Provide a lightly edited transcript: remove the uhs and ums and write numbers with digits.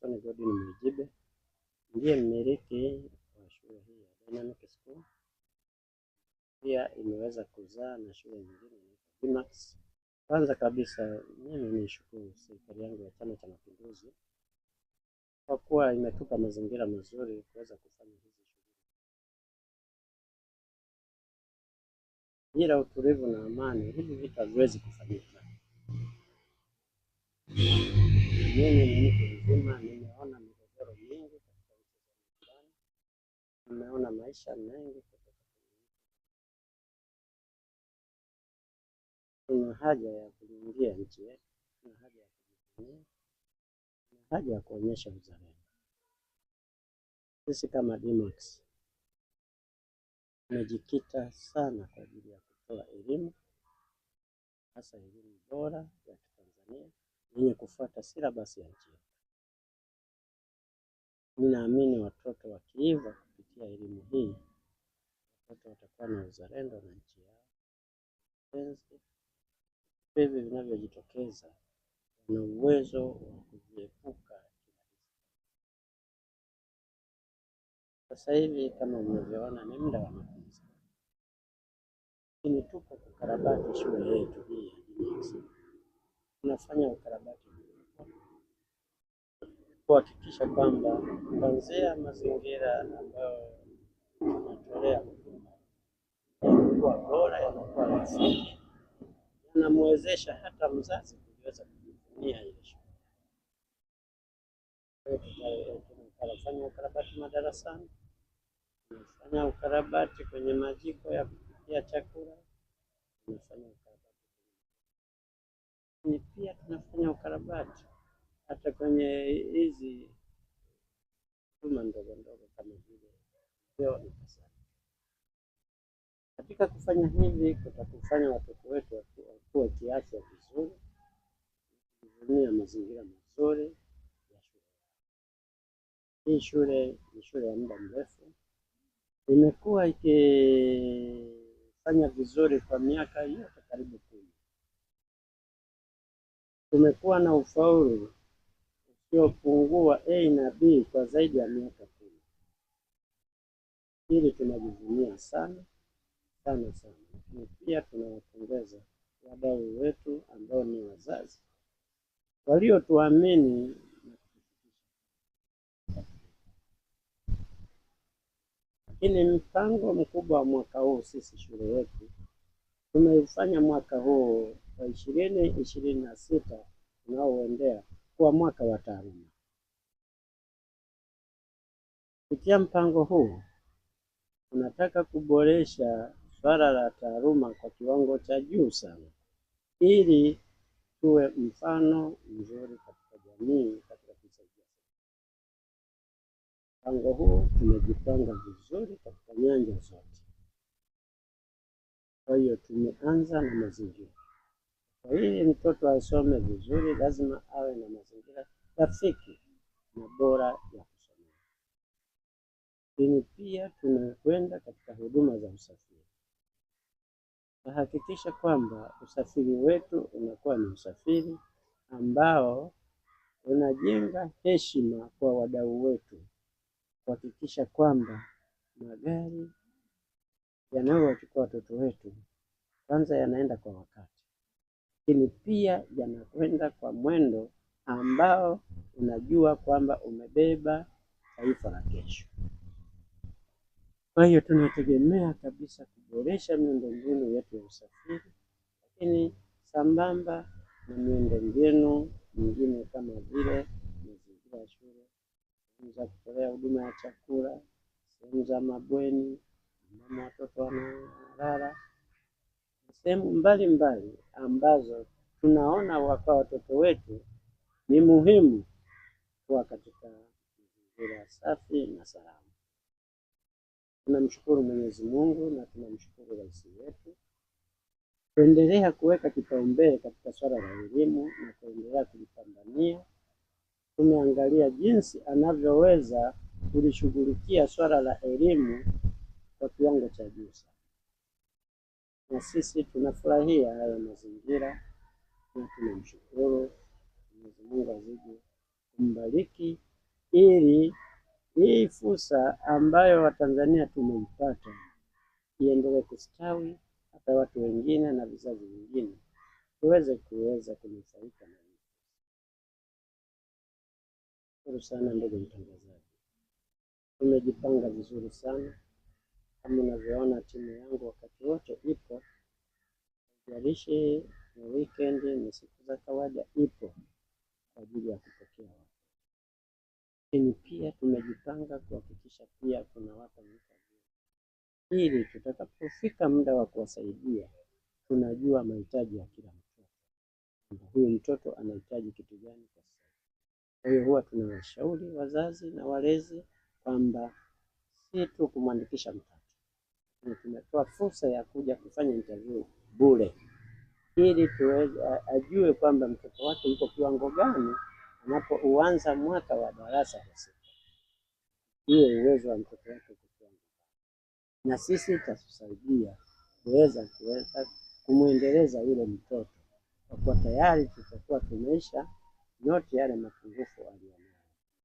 Dickson Godwin Mwijibe, ndiye mmiliki wa shule hii ya Dynamic School. Pia imeweza kuzaa na shule nyingine Dimax. Kwanza kabisa mimi nishukuru serikali yangu ya Chama cha Mapinduzi kwa kuwa imetupa mazingira mazuri kuweza kufanya hizi shughuli. Bila utulivu na amani hivi vitu haviwezi kufanyika. Mimi ni mtu mzima, nimeona migogoro mingi katika nchi za jirani, nimeona maisha mengi. Kuna haja ya kulindia nchi yetu, kuna haja ya kujivunia, kuna haja ya kuonyesha uzalendo. Sisi kama Dimax tumejikita sana kwa ajili ya kutoa elimu, hasa elimu bora ya Kitanzania yenye kufuata silabasi ya nchi yetu. Ninaamini watoto wakiiva kupitia elimu hii, watoto watakuwa na uzalendo na nchi yao. Hivi vinavyojitokeza na uwezo wa kuviepuka. Sasa hivi kama mnavyoona ni muda wa mapumziko, lakini tuko kukarabati shule yetu hii ya Dimax. Tunafanya ukarabati kuhakikisha kwamba kuanzia mazingira ambayo tunatolea huduma yanakuwa bora, yanakuwa rafiki, yanamwezesha hata mzazi kuweza kujivunia ile shule. Tunafanya ukarabati madarasani, tunafanya ukarabati kwenye majiko ya kupikia chakula, tunafanya ukarabati pia tunafanya ukarabati hata kwenye hizi huduma ndogo ndogo kama vile vyoo na kadhalika. Katika kufanya hivi kutakufanya watoto wetu wakuwe kiafya vizuri, kujivunia mazingira mazuri ya shule. Hii shule ni shule ya muda mrefu, imekuwa ikifanya vizuri kwa miaka yote karibu 10. Tumekuwa na ufaulu usiopungua A na B kwa zaidi ya miaka 10. Hili tunajivunia sana sana sana. Na pia tunawapongeza wadau wetu ambao ni wazazi waliotuamini. Lakini mpango mkubwa wa mwaka huu sisi shule yetu tumeufanya mwaka huu wa 2026 unaoendea kwa mwaka wa taaluma. Kupitia mpango huu tunataka kuboresha swala la taaluma kwa kiwango cha juu sana, ili tuwe mfano mzuri katika jamii katika kusaidia. Mpango huu tumejipanga vizuri katika nyanja zote. Kwa hiyo tumeanza na mazingira. Kwa hiyo mtoto asome vizuri lazima awe na mazingira rafiki na bora ya kusomea. Lakini pia tunakwenda katika huduma za usafiri. Tunahakikisha kwamba usafiri wetu unakuwa ni usafiri ambao unajenga heshima kwa wadau wetu, kuhakikisha kwamba magari yanayowachukua watoto wetu kwanza yanaenda kwa wakati, lakini pia yanakwenda kwa mwendo ambao unajua kwamba umebeba taifa la kesho. Kwa hiyo tunategemea kabisa kuboresha miundombinu yetu ya usafiri, lakini sambamba na miundombinu mingine kama vile mazingira ya shule, sehemu za kutolea huduma ya chakula, sehemu za mabweni ambamo watoto wanalala, sehemu mbalimbali ambazo tunaona kwa watoto wetu ni muhimu kuwa katika mazingira safi na salama. Tunamshukuru Mwenyezi Mungu na tunamshukuru Rais wetu kuendelea kuweka kipaumbele katika swala la elimu na kuendelea kulipambania. Tumeangalia jinsi anavyoweza kulishughulikia swala la elimu kwa kiwango cha juu sana, na sisi tunafurahia hayo mazingira na tunamshukuru Mwenyezi Mungu azidi kumbariki ili hii fursa ambayo Watanzania tumeipata iendelee kustawi, hata watu wengine na vizazi vingine kuweza kunufaika na hii. Shukuru sana ndugu mtangazaji, tumejipanga vizuri sana. Kama unavyoona timu yangu wakati wote ipo, jalishi ni weekend, ni siku za kawaida, ipo kwa ajili ya kupokea watu. Lakini pia tumejipanga kuhakikisha pia tunawapa mitaji, ili tutakapofika muda wa kuwasaidia tunajua mahitaji ya kila mtoto, kwamba huyu mtoto anahitaji kitu gani kwa sasa. Kwa hiyo huwa tunawashauri wazazi na walezi kwamba si tu kumwandikisha mtoto, tumetoa fursa ya kuja kufanya interview bure, ili ajue kwamba mtoto wake yuko kiwango gani anapouanza mwaka wa darasa la sita, hiyo uwezo wa mtoto wake uko kiwango gani, na sisi tutasaidia kuweza kumwendeleza yule mtoto, kwa kuwa tayari tutakuwa tumeisha noti yale mapungufu aliyonayo.